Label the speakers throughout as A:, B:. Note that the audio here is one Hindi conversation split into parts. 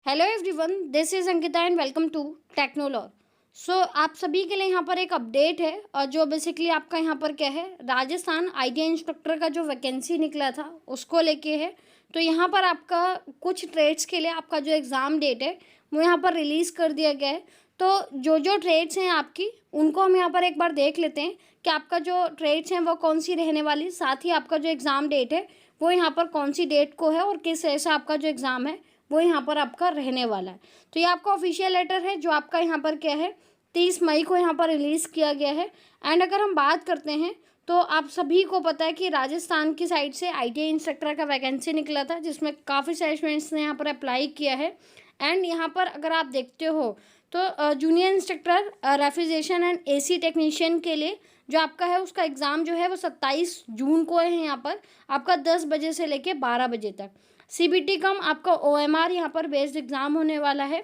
A: Hello everyone, this is Ankita and welcome to टेक्नोलॉर। आप सभी के लिए यहाँ पर एक अपडेट है और जो बेसिकली आपका यहाँ पर क्या है, राजस्थान आईटीआई इंस्ट्रक्टर का जो वैकेंसी निकला था उसको लेके है। तो यहाँ पर आपका कुछ ट्रेड्स के लिए आपका जो एग्ज़ाम डेट है वो यहाँ पर रिलीज़ कर दिया गया है। तो जो जो ट्रेड्स हैं आपकी, उनको हम यहाँ पर एक बार देख लेते हैं कि आपका जो ट्रेड्स हैं वो कौन सी रहने वाली, साथ ही आपका जो एग्ज़ाम डेट है वो यहाँ पर कौन सी डेट को है और किस ऐसा आपका जो एग्ज़ाम है वो यहाँ पर आपका रहने वाला है। तो ये आपका ऑफिशियल लेटर है जो आपका यहाँ पर क्या है 30 मई को यहाँ पर रिलीज़ किया गया है। एंड अगर हम बात करते हैं तो आप सभी को पता है कि राजस्थान की साइड से आईटीआई इंस्ट्रक्टर का वैकेंसी निकला था जिसमें काफ़ी सारे स्टूडेंट्स ने यहाँ पर अप्लाई किया है। एंड यहाँ पर अगर आप देखते हो तो junior instructor refrigeration and AC technician के लिए जो आपका है उसका एग्ज़ाम जो है वो 27 जून को है यहाँ पर आपका 10 बजे से लेके 12 बजे तक। सीबीटी कम आपका ओएमआर यहाँ पर बेस्ड एग्ज़ाम होने वाला है।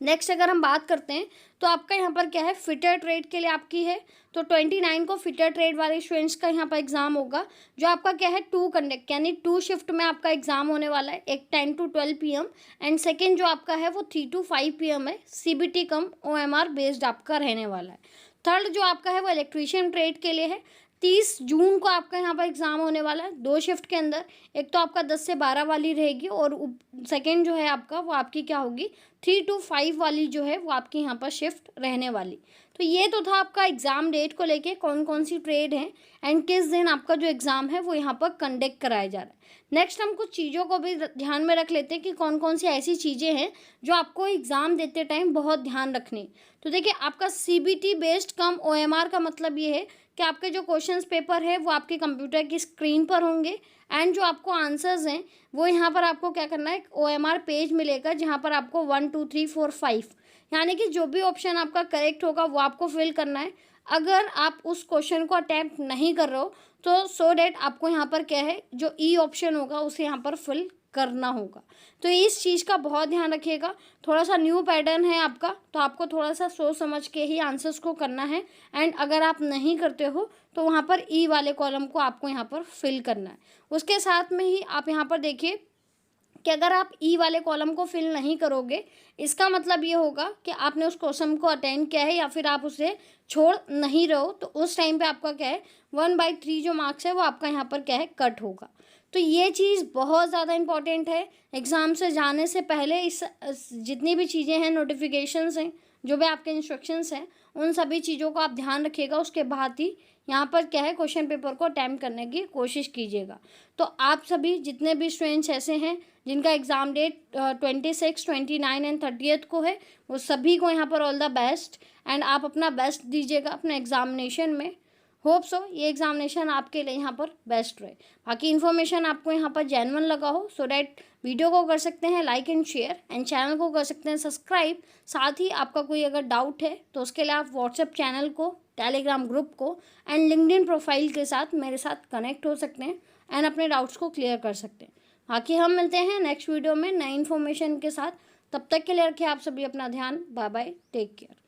A: नेक्स्ट अगर हम बात करते हैं तो आपका यहाँ पर क्या है, फिटर ट्रेड के लिए आपकी है तो 29 को फिटर ट्रेड वाले स्टूडेंट्स का यहाँ पर एग्ज़ाम होगा जो आपका क्या है 2 कंडक्ट यानी 2 शिफ्ट में आपका एग्ज़ाम होने वाला है, एक 10 to 12 PM एंड सेकेंड जो आपका है वो 3 to 5 PM है। सीबीटी कम ओएमआर बेस्ड आपका रहने वाला है। थर्ड जो आपका है वो इलेक्ट्रीशियन ट्रेड के लिए है। 30 जून को आपका यहाँ पर एग्ज़ाम होने वाला है 2 शिफ्ट के अंदर, एक तो आपका 10 से 12 वाली रहेगी और सेकेंड जो है आपका वो आपकी क्या होगी 3 to 5 वाली जो है वो आपकी यहाँ पर शिफ्ट रहने वाली। तो ये तो था आपका एग्ज़ाम डेट को लेके कौन कौन सी ट्रेड है एंड किस दिन आपका जो एग्ज़ाम है वो यहाँ पर कंडक्ट कराया जा रहा है। नेक्स्ट हम कुछ चीज़ों को भी ध्यान में रख लेते हैं कि कौन कौन सी ऐसी चीज़ें हैं जो आपको एग्ज़ाम देते टाइम बहुत ध्यान रखनी। तो देखिए आपका सीबीटी बेस्ड कम ओएमआर का मतलब ये है कि आपके जो क्वेश्चंस पेपर है वो आपके कंप्यूटर की स्क्रीन पर होंगे एंड जो आपको आंसर्स हैं वो यहाँ पर आपको क्या करना है, एक ओएमआर पेज मिलेगा जहाँ पर आपको 1 2 3 4 5 यानी कि जो भी ऑप्शन आपका करेक्ट होगा वो आपको फिल करना है। अगर आप उस क्वेश्चन को अटैम्प्ट नहीं कर रहे हो तो सो डैट आपको यहाँ पर क्या है जो ई ऑप्शन होगा उसे यहाँ पर फिल करना होगा। तो इस चीज़ का बहुत ध्यान रखिएगा। थोड़ा सा न्यू पैटर्न है आपका तो आपको थोड़ा सा सोच समझ के ही आंसर्स को करना है एंड अगर आप नहीं करते हो तो वहाँ पर ई वाले कॉलम को आपको यहाँ पर फिल करना है। उसके साथ में ही आप यहाँ पर देखिए कि अगर आप ई वाले कॉलम को फिल नहीं करोगे इसका मतलब ये होगा कि आपने उस क्वेश्चन को अटेंड किया है या फिर आप उसे छोड़ नहीं रहे हो, तो उस टाइम पे आपका क्या है 1/3 जो मार्क्स है वो आपका यहाँ पर क्या है कट होगा। तो ये चीज़ बहुत ज़्यादा इंपॉर्टेंट है। एग्ज़ाम से जाने से पहले इस जितनी भी चीज़ें हैं, नोटिफिकेशंस हैं, जो भी आपके इंस्ट्रक्शंस हैं, उन सभी चीज़ों को आप ध्यान रखिएगा। उसके बाद ही यहाँ पर क्या है क्वेश्चन पेपर को अटैम्प्ट करने की कोशिश कीजिएगा। तो आप सभी जितने भी स्टूडेंट्स ऐसे हैं जिनका एग्ज़ाम डेट 26, 29 एंड 30 को है वो सभी को यहाँ पर ऑल द बेस्ट एंड आप अपना बेस्ट दीजिएगा अपने एग्ज़ामिनेशन में। होप सो ये एग्ज़ामिनेशन आपके लिए यहाँ पर बेस्ट रहे। बाकी इन्फॉर्मेशन आपको यहाँ पर जेन्युइन लगा हो सो डैट वीडियो को कर सकते हैं like and share and channel को कर सकते हैं सब्सक्राइब। साथ ही आपका कोई अगर डाउट है तो उसके लिए आप व्हाट्सएप चैनल को, टेलीग्राम ग्रुप को एंड लिंक्डइन प्रोफाइल के साथ मेरे साथ कनेक्ट हो सकते हैं एंड अपने डाउट्स को क्लियर कर सकते हैं। बाकी हम मिलते हैं नेक्स्ट वीडियो में नई इन्फॉर्मेशन के साथ। तब तक के लिए रखिए आप सभी अपना ध्यान। Bye bye, take care.